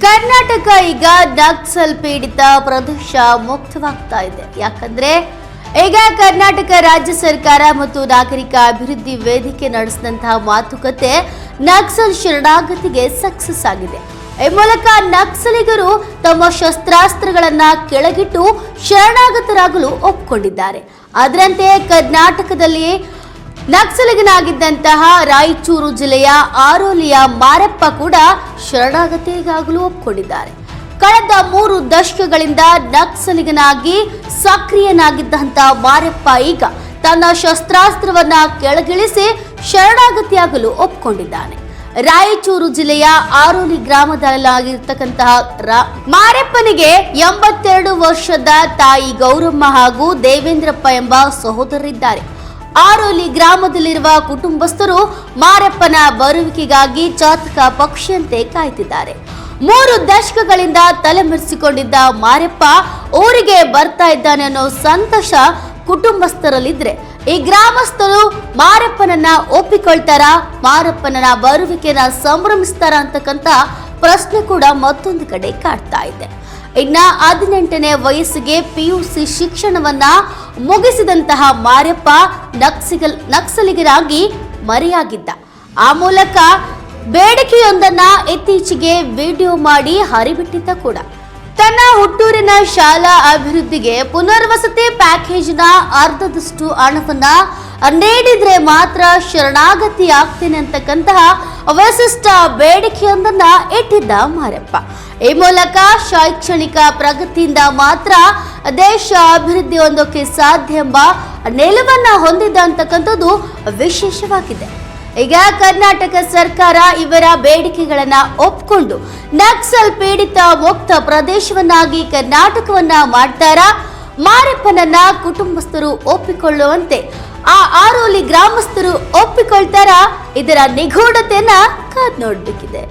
ಕರ್ನಾಟಕ ಈಗ ನಕ್ಸಲ್ ಪೀಡಿತ ಪ್ರದೇಶ ಮುಕ್ತವಾಗ್ತಾ ಇದೆ. ಯಾಕಂದ್ರೆ ಈಗ ಕರ್ನಾಟಕ ರಾಜ್ಯ ಸರ್ಕಾರ ಮತ್ತು ನಾಗರಿಕ ಅಭಿವೃದ್ಧಿ ವೇದಿಕೆ ನಡೆಸಿದಂತಹ ಮಾತುಕತೆ ನಕ್ಸಲ್ ಶರಣಾಗತಿಗೆ ಸಕ್ಸಸ್ ಆಗಿದೆ. ಈ ಮೂಲಕ ನಕ್ಸಲಿಗರು ತಮ್ಮ ಶಸ್ತ್ರಾಸ್ತ್ರಗಳನ್ನ ಕೆಳಗಿಟ್ಟು ಶರಣಾಗತರಾಗಲು ಒಪ್ಪಿಕೊಂಡಿದ್ದಾರೆ. ಅದರಂತೆ ಕರ್ನಾಟಕದಲ್ಲಿ ನಕ್ಸಲಿಗನಾಗಿದ್ದಂತಹ ರಾಯಚೂರು ಜಿಲ್ಲೆಯ ಆರೋಲಿಯ ಮಾರಪ್ಪ ಕೂಡ ಶರಣಾಗತಿಗಾಗಲು ಒಪ್ಪಿಕೊಂಡಿದ್ದಾರೆ. ಕಳೆದ 3 ದಶಕಗಳಿಂದ ನಕ್ಸಲಿಗನಾಗಿ ಸಕ್ರಿಯನಾಗಿದ್ದಂತಹ ಮಾರಪ್ಪ ಈಗ ತನ್ನ ಶಸ್ತ್ರಾಸ್ತ್ರವನ್ನ ಕೆಳಗಿಳಿಸಿ ಶರಣಾಗತಿಯಾಗಲು ಒಪ್ಪಿಕೊಂಡಿದ್ದಾನೆ. ರಾಯಚೂರು ಜಿಲ್ಲೆಯ ಆರೋಲಿ ಗ್ರಾಮದಲ್ಲಾಗಿರ್ತಕ್ಕಂತಹ ಮಾರಪ್ಪನಿಗೆ 82 ವರ್ಷದ ತಾಯಿ ಗೌರಮ್ಮ ಹಾಗೂ ದೇವೇಂದ್ರಪ್ಪ ಎಂಬ ಸಹೋದರರಿದ್ದಾರೆ. ಆರೋಲಿ ಗ್ರಾಮದಲ್ಲಿರುವ ಕುಟುಂಬಸ್ಥರು ಮಾರಪ್ಪನ ಬರುವಿಕೆಗಾಗಿ ಚಾತಕ ಪಕ್ಷಿಯಂತೆ ಕಾಯ್ತಿದ್ದಾರೆ. 3 ದಶಕಗಳಿಂದ ತಲೆಮರೆಸಿಕೊಂಡಿದ್ದ ಮಾರಪ್ಪ ಊರಿಗೆ ಬರ್ತಾ ಇದ್ದಾನೆ ಅನ್ನೋ ಸಂತೋಷ ಕುಟುಂಬಸ್ಥರಲ್ಲಿದ್ರೆ, ಈ ಗ್ರಾಮಸ್ಥರು ಮಾರಪ್ಪನನ್ನ ಒಪ್ಪಿಕೊಳ್ತಾರ, ಮಾರಪ್ಪನ ಬರುವಿಕೆನ ಸಂಭ್ರಮಿಸ್ತಾರ ಅಂತಕ್ಕಂಥ ಪ್ರಶ್ನೆ ಕೂಡ ಮತ್ತೊಂದು ಕಡೆ ಕಾಡ್ತಾ ಇದೆ. ಇನ್ನ 18ನೇ ವಯಸ್ಸಿಗೆ PUC ಶಿಕ್ಷಣವನ್ನ ಮುಗಿಸಿದಂತಹ ಮಾರಪ್ಪ ನಕ್ಸಲಿಗರಾಗಿ ಮರೆಯಾಗಿದ್ದ. ಆ ಮೂಲಕ ಬೇಡಿಕೆಯೊಂದನ್ನ ಇತ್ತೀಚೆಗೆ ವಿಡಿಯೋ ಮಾಡಿ ಹರಿಬಿಟ್ಟಿದ್ದ ಕೂಡ. ತನ್ನ ಹುಟ್ಟೂರಿನ ಶಾಲಾ ಅಭಿವೃದ್ಧಿಗೆ ಪುನರ್ವಸತಿ ಪ್ಯಾಕೇಜ್ನ ಅರ್ಧದಷ್ಟು ಹಣವನ್ನ ನೀಡಿದ್ರೆ ಮಾತ್ರ ಶರಣಾಗತಿ ಆಗ್ತೇನೆ ಅಂತಕ್ಕಂತಹ ವಿಶಿಷ್ಟ ಬೇಡಿಕೆಯೊಂದನ್ನ ಇಟ್ಟಿದ್ದ ಮಾರಪ್ಪ. ಈ ಮೂಲಕ ಶೈಕ್ಷಣಿಕ ಪ್ರಗತಿಯಿಂದ ಮಾತ್ರ ದೇಶ ಅಭಿವೃದ್ಧಿ ಹೊಂದೋಕೆ ಸಾಧ್ಯ ಎಂಬ ನಿಲುವನ್ನ ಹೊಂದಿದ್ದ ಅಂತಕ್ಕಂಥದ್ದು ವಿಶೇಷವಾಗಿದೆ. ಈಗ ಕರ್ನಾಟಕ ಸರ್ಕಾರ ಇವರ ಬೇಡಿಕೆಗಳನ್ನ ಒಪ್ಪಿಕೊಂಡು ನಕ್ಸಲ್ ಪೀಡಿತ ಮುಕ್ತ ಪ್ರದೇಶವನ್ನಾಗಿ ಕರ್ನಾಟಕವನ್ನ ಮಾಡ್ತಾರ, ಮಾರಪ್ಪನನ್ನ ಕುಟುಂಬಸ್ಥರು ಒಪ್ಪಿಕೊಳ್ಳುವಂತೆ ಆ ಆರೋಲಿ ಗ್ರಾಮಸ್ಥರು ಒಪ್ಪಿಕೊಳ್ತಾರ, ಇದರ ನಿಗೂಢತೆಯನ್ನ ಕಾದ್ ನೋಡ್ಬೇಕಿದೆ.